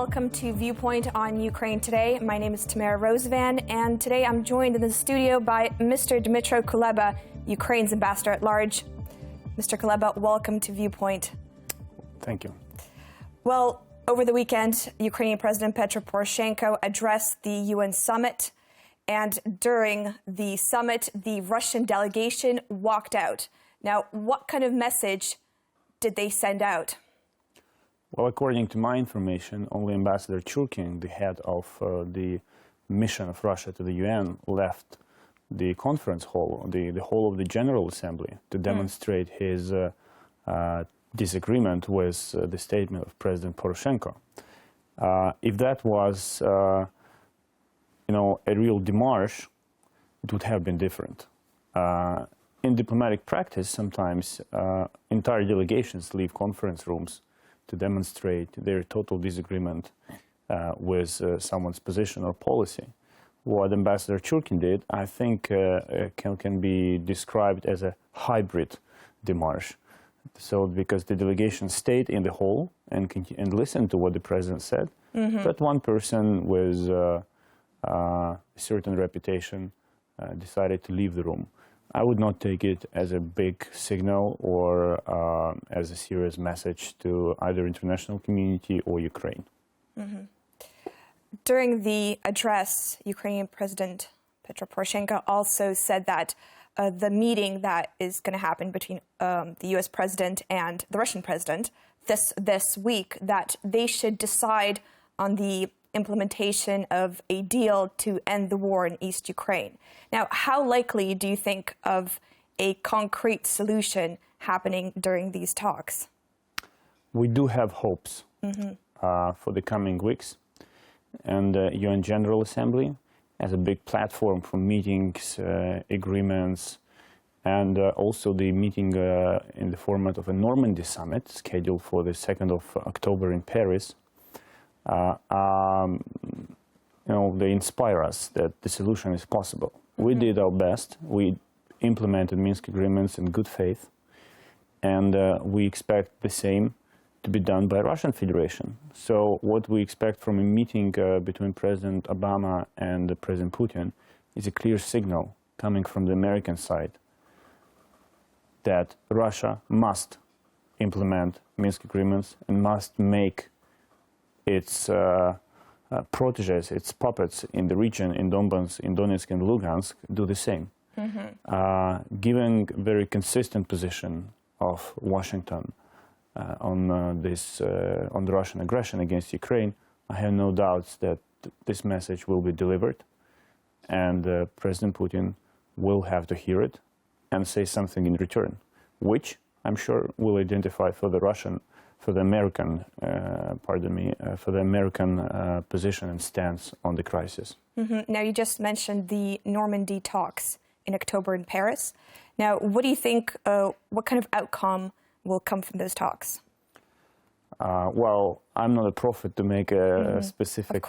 welcome to Viewpoint on Ukraine today. My name is Tamara Rosevan, and today I'm joined in the studio by Mr. Dmytro Kuleba, Ukraine's Ambassador-At-Large. Mr. Kuleba, welcome to Viewpoint. Thank you. Well, over the weekend, Ukrainian President Petro Poroshenko addressed the UN summit, and during the summit, the Russian delegation walked out. Now, what kind of message did they send out? Well, according to my information, only Ambassador Churkin, the head of the mission of Russia to the UN, left the conference hall, the hall of the General Assembly, to demonstrate his disagreement with the statement of President Poroshenko. If that was, a real démarche, it would have been different. In diplomatic practice, sometimes entire delegations leave conference rooms to demonstrate their total disagreement with someone's position or policy. What Ambassador Churkin did, I think, can be described as a hybrid démarche. So, because the delegation stayed in the hall and listened to what the president said, but one person with a certain reputation decided to leave the room. I would not take it as a big signal or as a serious message to either international community or Ukraine. During the address, Ukrainian President Petro Poroshenko also said that the meeting that is going to happen between the U.S. president and the Russian president this week, that they should decide on the implementation of a deal to end the war in East Ukraine. Now, how likely do you think of a concrete solution happening during these talks? We do have hopes for the coming weeks. And the UN General Assembly as a big platform for meetings, agreements, and also the meeting in the format of a Normandy summit scheduled for the 2nd of October in Paris. They inspire us that the solution is possible. We did our best. We implemented Minsk agreements in good faith, and we expect the same to be done by Russian Federation. So what we expect from a meeting between President Obama and President Putin is a clear signal coming from the American side that Russia must implement Minsk agreements and must make its proteges, its puppets in the region, in Donbass, in Donetsk and Lugansk, do the same. Given very consistent position of Washington on the Russian aggression against Ukraine, I have no doubts that this message will be delivered, and President Putin will have to hear it and say something in return, which I'm sure will identify for the American position and stance on the crisis. Now, you just mentioned the Normandy talks in October in Paris. Now, what do you think, what kind of outcome will come from those talks? Well, I'm not a prophet to make a specific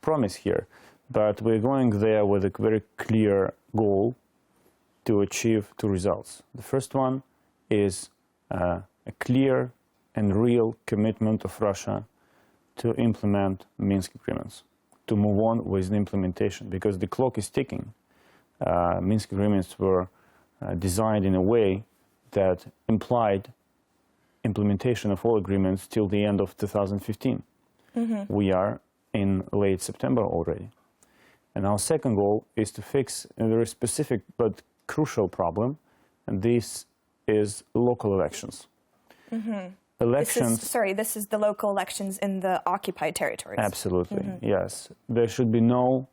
promise here, but we're going there with a very clear goal to achieve two results. The first one is a clear and real commitment of Russia to implement Minsk agreements, to move on with the implementation, because the clock is ticking. Minsk agreements were designed in a way that implied implementation of all agreements till the end of 2015. We are in late September already. And our second goal is to fix a very specific but crucial problem, and this is local elections. This is the local elections in the occupied territories. Absolutely, yes. There should be no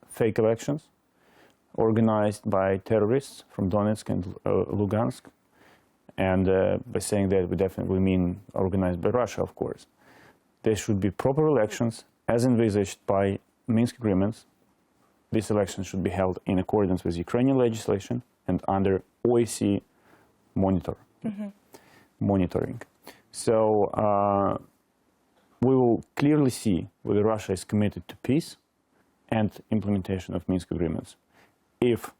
fake elections organized by terrorists from Donetsk and Lugansk. And by saying that, we definitely mean organized by Russia, of course. There should be proper elections as envisaged by Minsk agreements. These elections should be held in accordance with Ukrainian legislation and under OSCE monitoring. So we will clearly see whether Russia is committed to peace and implementation of Minsk agreements. If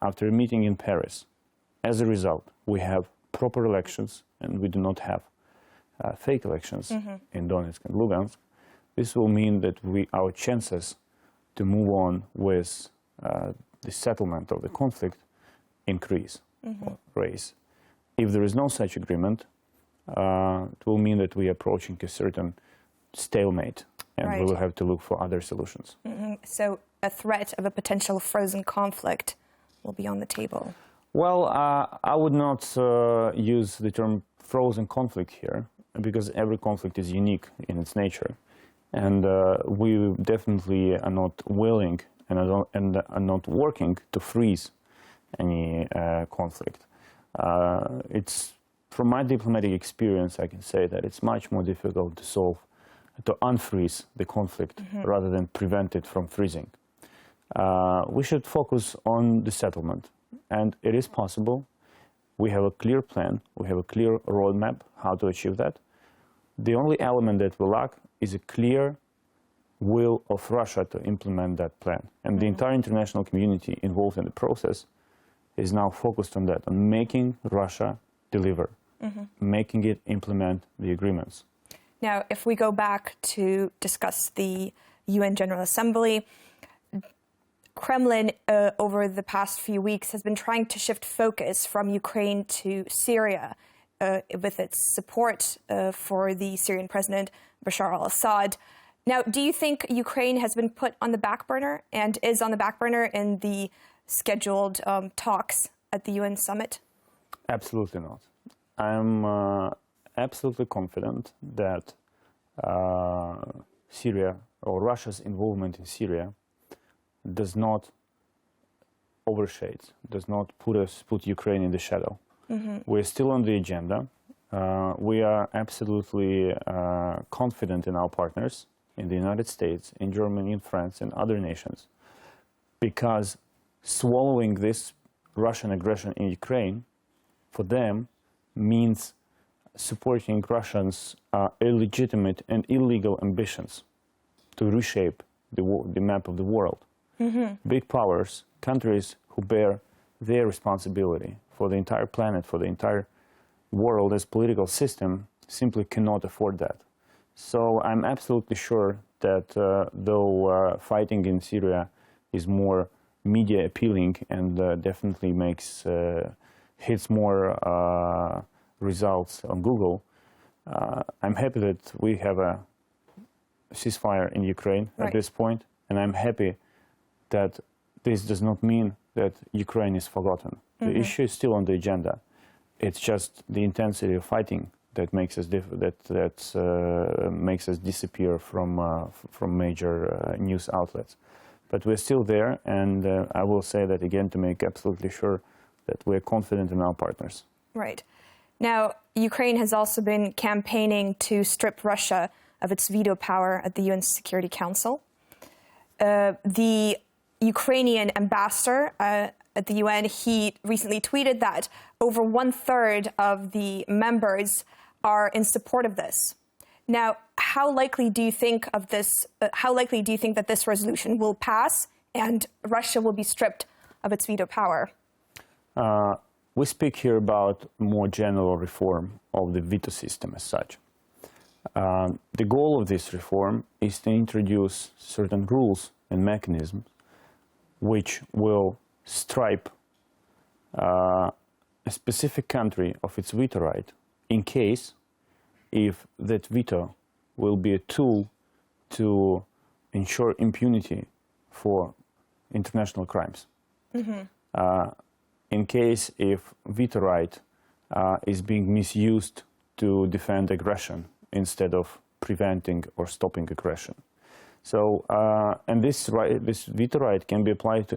after a meeting in Paris, as a result, we have proper elections and we do not have fake elections in Donetsk and Lugansk, this will mean that our chances to move on with the settlement of the conflict increase or raise. If there is no such agreement, it will mean that we are approaching a certain stalemate, and we will have to look for other solutions. So a threat of a potential frozen conflict will be on the table. Well, I would not use the term frozen conflict here, because every conflict is unique in its nature. And we definitely are not willing and are not working to freeze any conflict. It's, from my diplomatic experience, I can say that it's much more difficult to unfreeze the conflict rather than prevent it from freezing. We should focus on the settlement, and it is possible. We have a clear plan, we have a clear roadmap how to achieve that. The only element that we lack is a clear will of Russia to implement that plan. And the entire international community involved in the process is now focused on that, on making Russia deliver, making it implement the agreements. Now, if we go back to discuss the UN General Assembly, Kremlin, over the past few weeks, has been trying to shift focus from Ukraine to Syria with its support for the Syrian president, Bashar al-Assad. Now, do you think Ukraine has been put on the back burner and is on the back burner in the scheduled talks at the UN summit? Absolutely not. I'm absolutely confident that Syria, or Russia's involvement in Syria, does not overshade, does not put Ukraine in the shadow. We're still on the agenda. We are absolutely confident in our partners in the United States, in Germany, in France, and other nations, because swallowing this Russian aggression in Ukraine, for them, means supporting Russians' illegitimate and illegal ambitions to reshape the map of the world. Big powers, countries who bear their responsibility for the entire planet, for the entire world as political system, simply cannot afford that. So I'm absolutely sure that though fighting in Syria is more media appealing and definitely hits more results on Google, I'm happy that we have a ceasefire in Ukraine at this point, and I'm happy that this does not mean that Ukraine is forgotten. The issue is still on the agenda. It's just the intensity of fighting that makes us makes us disappear from major news outlets. But we're still there, and I will say that again to make absolutely sure that we're confident in our partners. Right. Now, Ukraine has also been campaigning to strip Russia of its veto power at the UN Security Council. The Ukrainian ambassador at the UN, he recently tweeted that over 1/3 of the members are in support of this. Now, how likely do you think of this? How likely do you think that this resolution will pass and Russia will be stripped of its veto power? We speak here about more general reform of the veto system as such. The goal of this reform is to introduce certain rules and mechanisms which will strip a specific country of its veto right in case if that veto will be a tool to ensure impunity for international crimes. In case if veto right is being misused to defend aggression instead of preventing or stopping aggression. So, and this veto right can be applied to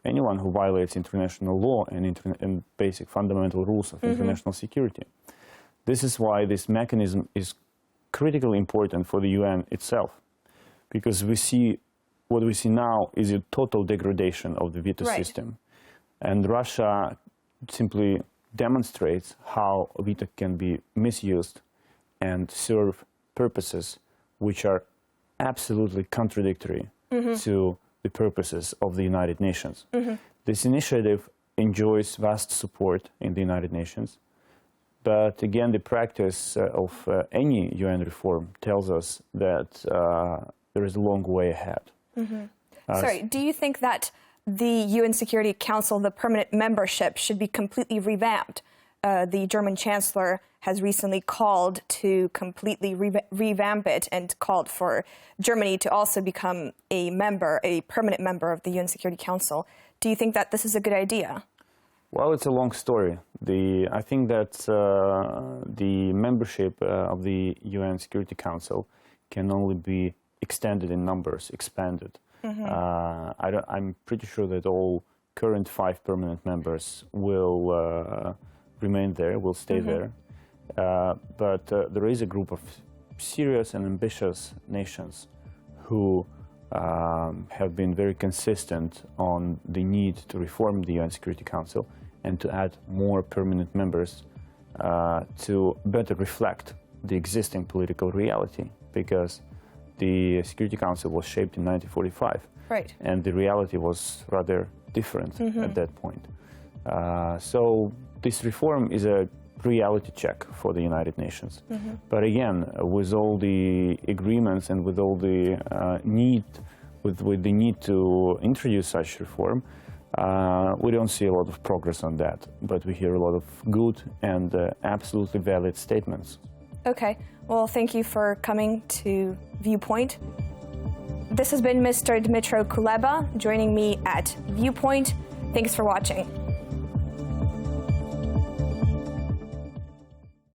anyone who violates international law and basic fundamental rules of international security. This is why this mechanism is critically important for the UN itself, because what we see now is a total degradation of the veto system. And Russia simply demonstrates how veto can be misused and serve purposes which are absolutely contradictory to the purposes of the United Nations. This initiative enjoys vast support in the United Nations. But again, the practice of any UN reform tells us that there is a long way ahead. Sorry, do you think that the UN Security Council, the permanent membership, should be completely revamped? The German Chancellor has recently called to completely revamp it and called for Germany to also become a permanent member of the UN Security Council. Do you think that this is a good idea? Well, it's a long story. I think that the membership of the UN Security Council can only be extended in numbers, expanded. I'm pretty sure that all current 5 permanent members will remain there, will stay there. But there is a group of serious and ambitious nations who have been very consistent on the need to reform the UN Security Council and to add more permanent members to better reflect the existing political reality, because the Security Council was shaped in 1945, right, and the reality was rather different at that point. So this reform is a reality check for the United Nations. But again, with all the agreements and with all the need to introduce such reform, we don't see a lot of progress on that. But we hear a lot of good and absolutely valid statements. Okay. Well, thank you for coming to Viewpoint. This has been Mr. Dmytro Kuleba joining me at Viewpoint. Thanks for watching.